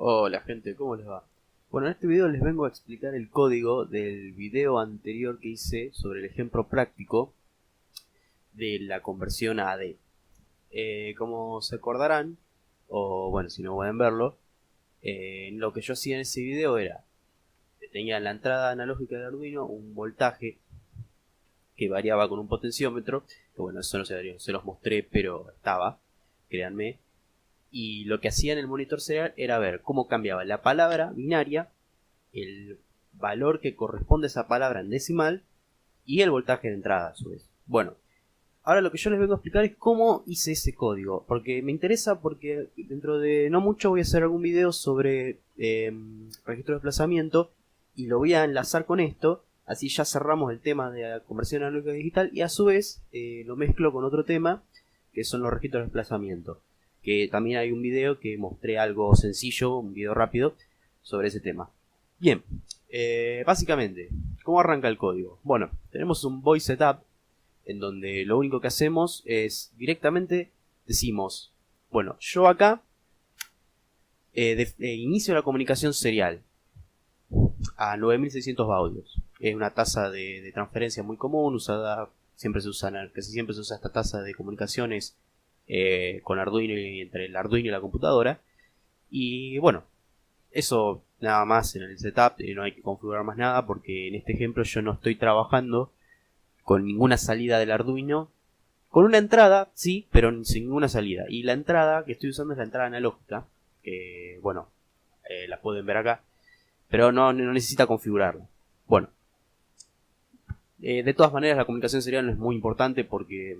Hola gente, ¿cómo les va? Bueno, en este video les vengo a explicar el código del video anterior que hice sobre el ejemplo práctico de la conversión a AD. Como se acordarán, o bueno, si no pueden verlo, lo que yo hacía en ese video era, tenía en la entrada analógica del Arduino un voltaje que variaba con un potenciómetro, que bueno, eso no se los mostré, pero estaba, créanme. Y lo que hacía en el monitor serial era ver cómo cambiaba la palabra binaria, el valor que corresponde a esa palabra en decimal y el voltaje de entrada a su vez. Bueno, ahora lo que yo les vengo a explicar es cómo hice ese código, porque me interesa, porque dentro de no mucho voy a hacer algún video sobre registro de desplazamiento y lo voy a enlazar con esto, así ya cerramos el tema de la conversión analógica a digital y a su vez lo mezclo con otro tema que son los registros de desplazamiento, que también hay un video que mostré algo sencillo, un video rápido sobre ese tema. Bien, básicamente, ¿cómo arranca el código? Bueno, tenemos un void setup en donde lo único que hacemos es directamente decimos, bueno, yo acá inicio la comunicación serial a 9600 baudios. Es una tasa de transferencia muy común, usada, casi siempre se usa esta tasa de comunicaciones con Arduino y entre el Arduino y la computadora. Y bueno, eso nada más en el setup, no hay que configurar más nada porque en este ejemplo yo no estoy trabajando con ninguna salida del Arduino. Con una entrada, sí, pero sin ninguna salida. Y la entrada que estoy usando es la entrada analógica, que bueno, la pueden ver acá, pero no necesita configurarla. Bueno, de todas maneras la comunicación serial no es muy importante porque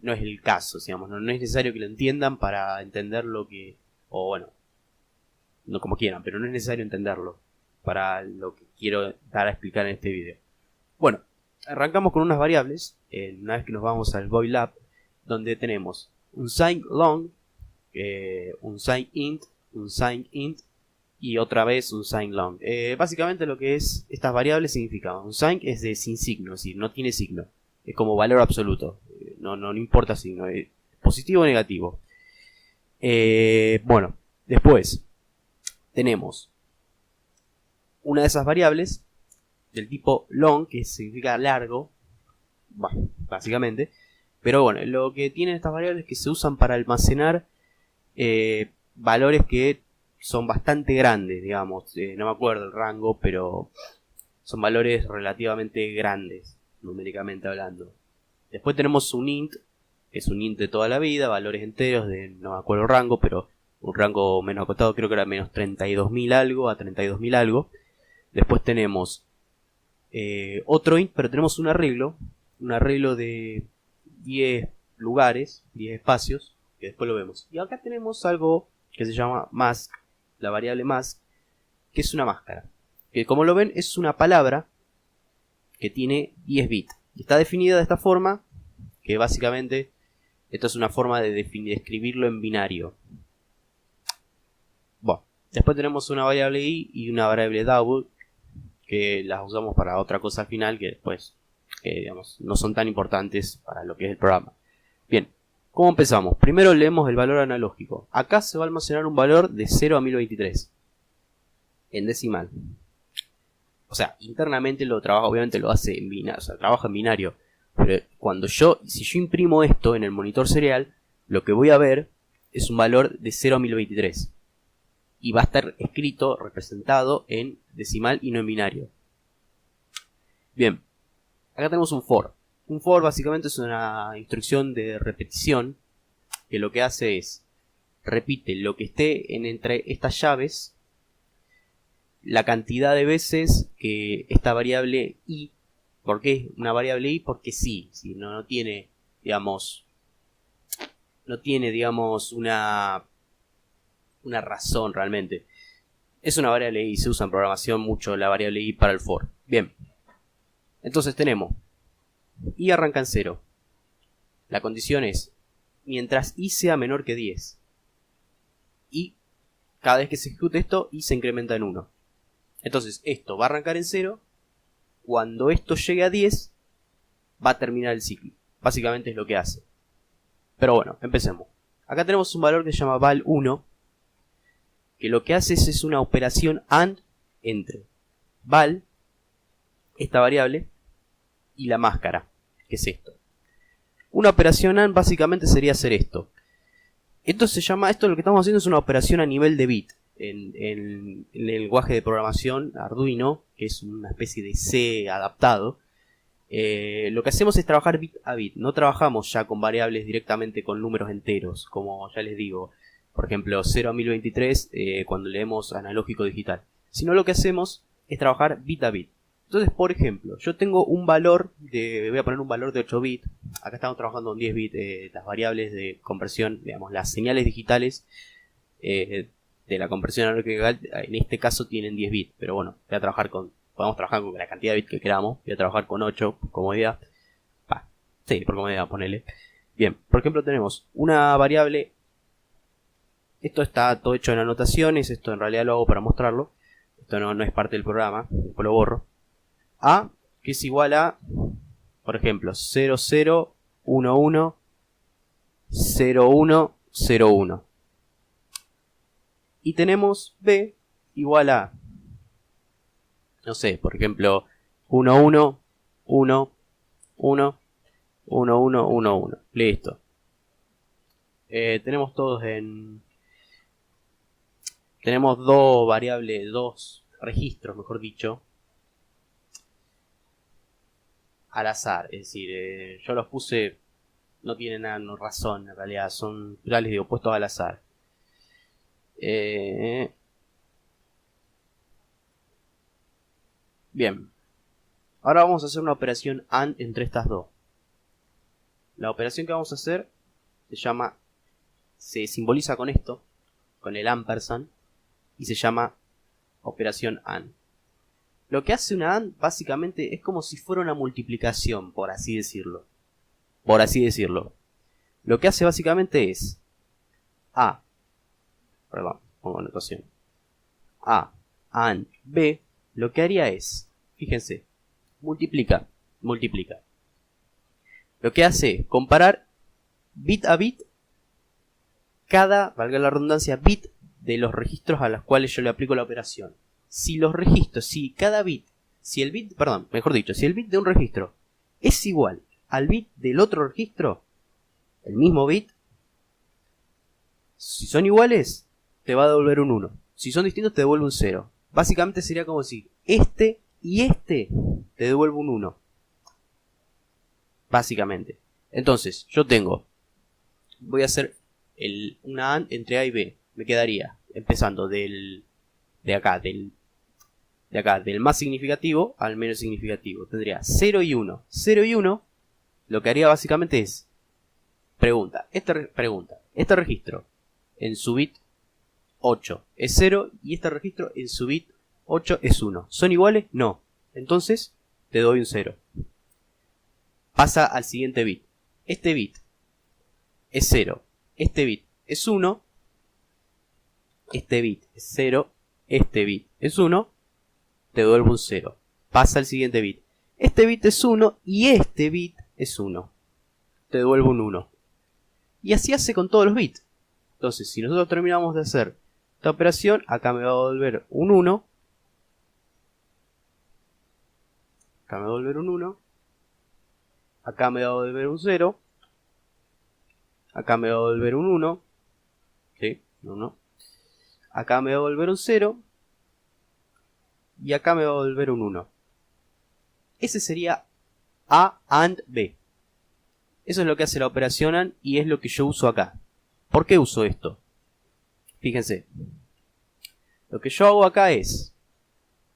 no es el caso, digamos, no es necesario que lo entiendan para entender lo que, o bueno, no como quieran, pero no es necesario entenderlo para lo que quiero dar a explicar en este video. Bueno, arrancamos con unas variables, una vez que nos vamos al void lab, donde tenemos un sign long, un sign int, un sign int y otra vez un sign long. Básicamente lo que es estas variables significa, un sign es de sin signo, es decir, no tiene signo, es como valor absoluto, no importa signo, positivo o negativo. Bueno, después tenemos una de esas variables del tipo long, que significa largo, básicamente, pero bueno, lo que tienen estas variables es que se usan para almacenar valores que son bastante grandes, digamos, no me acuerdo el rango, pero son valores relativamente grandes, numéricamente hablando. Después tenemos un int, que es un int de toda la vida, valores enteros de, no me acuerdo el rango, pero un rango menos acotado, creo que era menos 32.000 algo a 32.000 algo. Después tenemos otro int, pero tenemos un arreglo de 10 lugares, 10 espacios, que después lo vemos. Y acá tenemos algo que se llama mask, la variable mask, que es una máscara, que como lo ven es una palabra que tiene 10 bits y está definida de esta forma, que básicamente esto es una forma de escribirlo en binario. Bueno, después tenemos una variable i y una variable double, que las usamos para otra cosa final que después digamos, no son tan importantes para lo que es el programa. Bien, ¿cómo empezamos? Primero leemos el valor analógico. Acá se va a almacenar un valor de 0 a 1023 en decimal. O sea, internamente lo trabaja, obviamente lo hace en binario, o sea, trabaja en binario. Pero si yo imprimo esto en el monitor serial, lo que voy a ver es un valor de 0 a 1023. Y va a estar escrito, representado en decimal y no en binario. Bien, acá tenemos un for. Un for básicamente es una instrucción de repetición que lo que hace es repite lo que esté entre estas llaves, la cantidad de veces que esta variable i. ¿Por qué una variable i? Porque sí, si no tiene, digamos, una razón realmente. Es una variable i, se usa en programación mucho la variable i para el for. Bien, entonces tenemos i arranca en 0. La condición es mientras i sea menor que 10. Y cada vez que se ejecute esto, i se incrementa en 1. Entonces esto va a arrancar en 0. Cuando esto llegue a 10, va a terminar el ciclo. Básicamente es lo que hace. Pero bueno, empecemos. Acá tenemos un valor que se llama val1, que lo que hace es una operación AND entre val, esta variable, y la máscara, que es esto. Una operación AND básicamente sería hacer esto. Esto lo que estamos haciendo es una operación a nivel de bit. En el lenguaje de programación Arduino, que es una especie de C adaptado, lo que hacemos es trabajar bit a bit. No trabajamos ya con variables directamente con números enteros, como ya les digo, por ejemplo 0 a 1023 cuando leemos analógico digital, sino lo que hacemos es trabajar bit a bit. Entonces, por ejemplo, yo tengo un valor voy a poner un valor de 8 bits. Acá estamos trabajando en 10 bits, las variables de conversión, digamos, las señales digitales de la conversión analógica, en este caso tienen 10 bits, pero bueno, podemos trabajar con la cantidad de bits que queramos. Voy a trabajar con 8 por comodidad. Sí, por comodidad, ponele. Bien, por ejemplo tenemos una variable. Esto está todo hecho en anotaciones, esto en realidad lo hago para mostrarlo. Esto no es parte del programa, después lo borro. A, que es igual a, por ejemplo, 0011 0101. Y tenemos B igual a, no sé, por ejemplo, 11 1 1 1 1 1 1. Listo. Tenemos dos variables, dos registros, mejor dicho, al azar. Es decir, yo los puse, no tienen nada, no razón en realidad, son, ya les digo, puestos al azar. Bien, ahora vamos a hacer una operación AND entre estas dos. La operación que vamos a hacer se simboliza con esto, con el ampersand, y se llama operación AND. Lo que hace una AND básicamente es como si fuera una multiplicación, por así decirlo. Lo que hace básicamente es pongo anotación. A AND B, lo que haría es, fíjense, multiplica. Lo que hace es comparar bit a bit cada, valga la redundancia, bit de los registros a los cuales yo le aplico la operación. Si el bit de un registro es igual al bit del otro registro, el mismo bit, si son iguales, te va a devolver un 1. Si son distintos, te devuelve un 0. Básicamente sería como si este y este te devuelve un 1. Básicamente. Entonces, voy a hacer una AND entre A y B. Me quedaría, empezando de acá, del más significativo al menos significativo. Tendría 0 y 1. 0 y 1, lo que haría básicamente es, este registro en su bit 8 es 0 y este registro en su bit 8 es 1. ¿Son iguales? No. Entonces, te doy un 0. Pasa al siguiente bit. Este bit es 0. Este bit es 1. Este bit es 0. Este bit es 1. Te devuelvo un 0. Pasa al siguiente bit. Este bit es 1 y este bit es 1. Te devuelvo un 1. Y así hace con todos los bits. Entonces, si nosotros terminamos de hacer esta operación, acá me va a devolver un 1. Acá me va a devolver un 1. Acá me va a devolver un 0. Acá me va a devolver un 1. ¿Sí? 1. Acá me va a devolver un 0. Y acá me va a devolver un 1. Ese sería A AND B. Eso es lo que hace la operación AND y es lo que yo uso acá. ¿Por qué uso esto? Fíjense. Lo que yo hago acá es,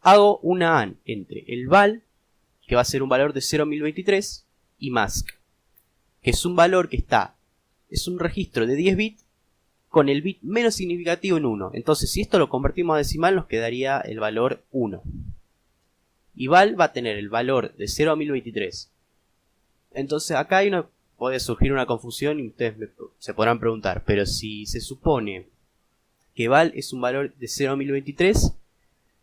hago una AND entre el val, que va a ser un valor de 0 a 1023, y mask, que es un valor que es un registro de 10 bits con el bit menos significativo en 1. Entonces, si esto lo convertimos a decimal, nos quedaría el valor 1. Y val va a tener el valor de 0 a 1023. Entonces, acá puede surgir una confusión y ustedes se podrán preguntar, pero si se supone que val es un valor de 0 a 1023,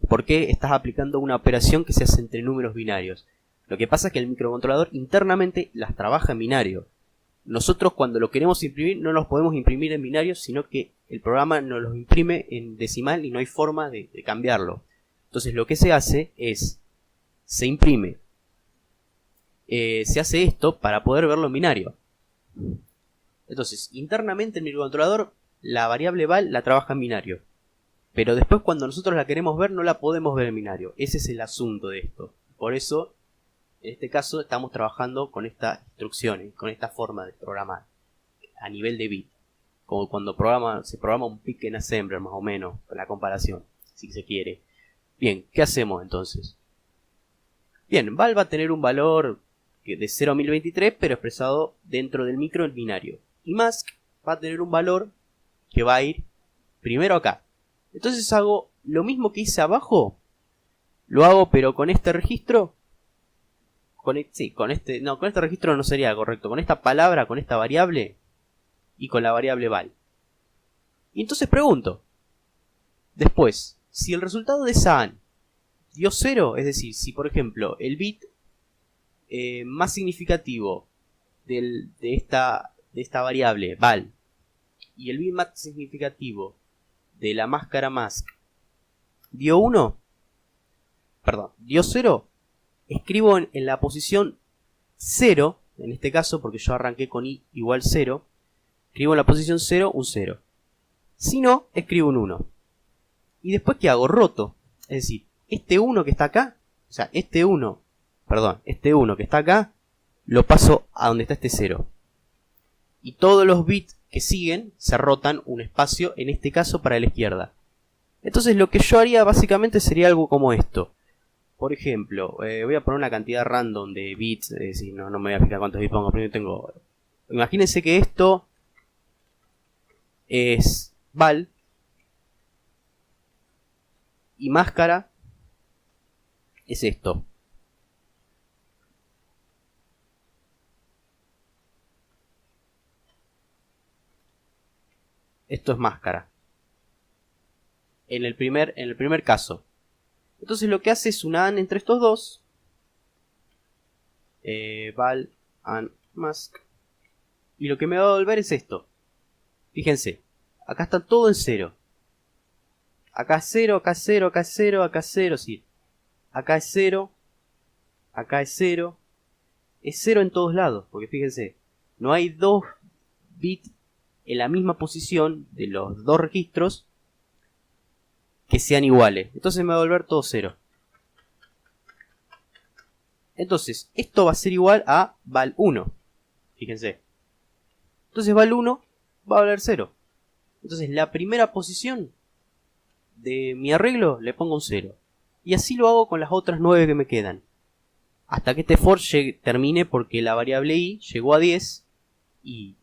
¿por qué estás aplicando una operación que se hace entre números binarios? Lo que pasa es que el microcontrolador internamente las trabaja en binario. Nosotros cuando lo queremos imprimir no los podemos imprimir en binario, sino que el programa nos los imprime en decimal y no hay forma de cambiarlo. Entonces lo que se hace es, se imprime, se hace esto para poder verlo en binario. Entonces, internamente en mi controlador, la variable val la trabaja en binario. Pero después cuando nosotros la queremos ver, no la podemos ver en binario. Ese es el asunto de esto. Por eso, en este caso, estamos trabajando con estas instrucciones, con esta forma de programar, a nivel de bit. Como cuando se programa un pick en assembler, más o menos, con la comparación, si se quiere. Bien, ¿qué hacemos entonces? Bien, val va a tener un valor de 0 a 1023, pero expresado dentro del micro en binario. Y mask va a tener un valor que va a ir primero acá. Entonces hago lo mismo que hice abajo, lo hago pero con este registro. Con este registro no sería correcto, con esta palabra, con esta variable y con la variable val. Y entonces pregunto, después, si el resultado de esa AND dio 0, es decir, si por ejemplo el bit más significativo de esta variable val y el bit más significativo de la máscara mask dio 0, escribo en la posición 0, en este caso porque yo arranqué con i igual 0, escribo en la posición 0 un 0. Si no, escribo un 1. Y después, ¿qué hago? Roto. Es decir, este 1 que está acá, o sea, este 1 que está acá, lo paso a donde está este 0. Y todos los bits que siguen se rotan un espacio, en este caso para la izquierda. Entonces lo que yo haría básicamente sería algo como esto. Por ejemplo, voy a poner una cantidad random de bits, es decir, no me voy a fijar cuántos bits pongo, primero tengo... Imagínense que esto es val y máscara es esto. Esto es máscara. En el primer caso. Entonces lo que hace es una AND entre estos dos. Val and mask. Y lo que me va a devolver es esto. Fíjense. Acá está todo en 0. Acá es 0, acá es 0, acá es 0, acá es 0. Sí. Acá es 0. Acá es 0. Es 0 en todos lados. Porque fíjense. No hay dos bits en la misma posición de los dos registros que sean iguales. Entonces me va a volver todo 0. Entonces, esto va a ser igual a val 1. Fíjense. Entonces val 1 va a valer 0. Entonces la primera posición de mi arreglo le pongo un 0. Y así lo hago con las otras 9 que me quedan. Hasta que este for termine porque la variable i llegó a 10 y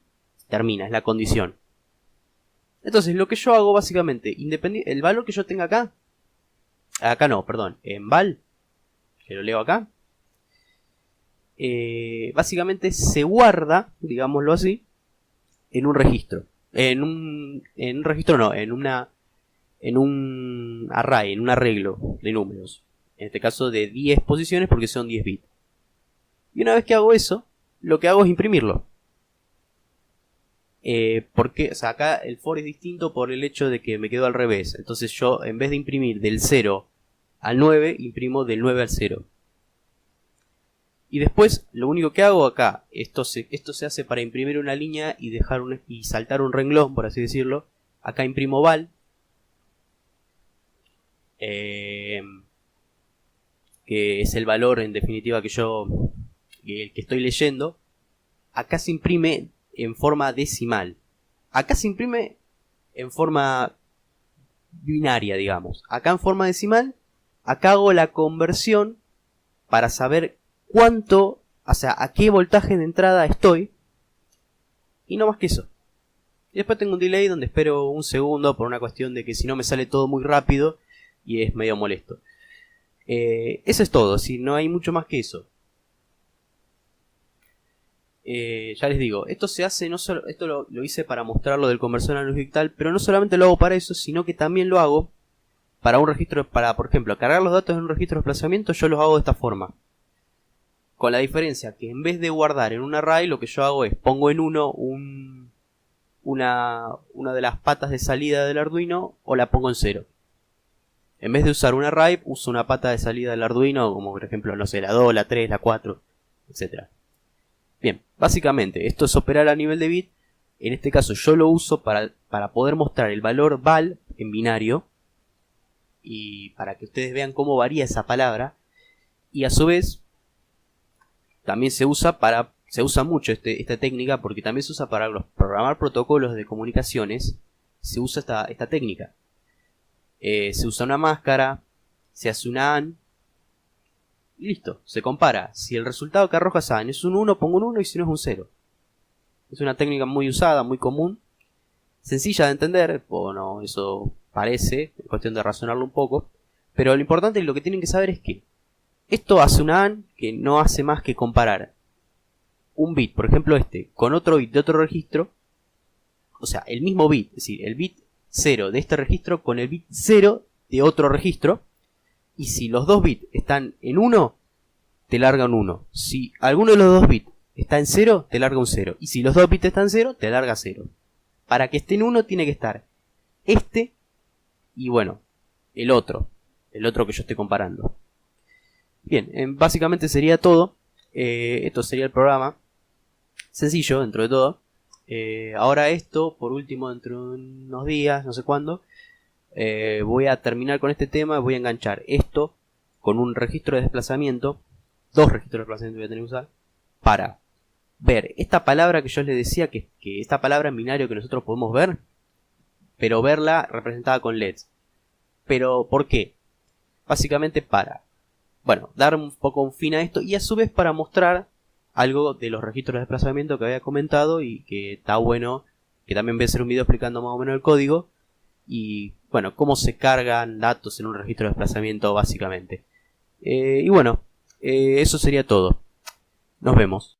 termina, es la condición. Entonces lo que yo hago básicamente, el valor que yo tenga en val, que lo leo acá, básicamente se guarda, digámoslo así, en un registro. En un array, en un arreglo de números. En este caso de 10 posiciones porque son 10 bits. Y una vez que hago eso, lo que hago es imprimirlo. Porque, o sea, acá el for es distinto por el hecho de que me quedo al revés. Entonces yo, en vez de imprimir del 0 al 9, imprimo del 9 al 0. Y después, lo único que hago acá, esto se hace para imprimir una línea y y saltar un renglón, por así decirlo. Acá imprimo val. Que es el valor, en definitiva, que estoy leyendo. Acá se imprime en forma decimal. Acá se imprime en forma binaria, digamos. Acá en forma decimal, acá hago la conversión para saber cuánto, o sea, a qué voltaje de entrada estoy. Y no más que eso. Y después tengo un delay donde espero un segundo por una cuestión de que si no me sale todo muy rápido y es medio molesto. Eso es todo, si no hay mucho más que eso. Ya les digo, esto se hace, esto lo hice para mostrar lo del conversor analógico digital, pero no solamente lo hago para eso, sino que también lo hago para un registro, por ejemplo, cargar los datos en un registro de desplazamiento. Yo los hago de esta forma, con la diferencia que en vez de guardar en un array, lo que yo hago es pongo en uno un una de las patas de salida del Arduino o la pongo en 0. En vez de usar una RIPE, uso una pata de salida del Arduino, como por ejemplo, no sé, la 2, la 3, la 4, etc. Bien, básicamente esto es operar a nivel de bit. En este caso yo lo uso para poder mostrar el valor val en binario y para que ustedes vean cómo varía esa palabra. Y a su vez también se usa mucho esta técnica, porque también se usa para programar protocolos de comunicaciones. Se usa esta técnica. Se usa una máscara, se hace una AND y listo, se compara. Si el resultado que arroja esa AND es un 1, pongo un 1, y si no es un 0. Es una técnica muy usada, muy común, sencilla de entender, bueno, eso parece, es cuestión de razonarlo un poco, pero lo importante y lo que tienen que saber es que esto hace una AND que no hace más que comparar un bit, por ejemplo con otro bit de otro registro, o sea, el mismo bit, es decir, el bit 0 de este registro con el bit 0 de otro registro, y si los dos bits están en 1, te larga un 1. Si alguno de los dos bits está en 0, te larga un 0. Y si los dos bits están en 0, te larga 0. Para que esté en 1 tiene que estar y bueno, el otro que yo estoy comparando. Bien, básicamente sería todo. Esto sería el programa. Sencillo dentro de todo. Ahora esto, por último, dentro de unos días, no sé cuándo, voy a terminar con este tema. Voy a enganchar esto con un registro de desplazamiento. 2 registros de desplazamiento voy a tener que usar para ver esta palabra que yo les decía, que esta palabra en binario que nosotros podemos ver, pero verla representada con LEDs. Pero ¿por qué? Básicamente para, bueno, dar un poco un fin a esto, y a su vez para mostrar algo de los registros de desplazamiento que había comentado y que está bueno, que también voy a hacer un video explicando más o menos el código y bueno, cómo se cargan datos en un registro de desplazamiento básicamente. Y bueno, eso sería todo. Nos vemos.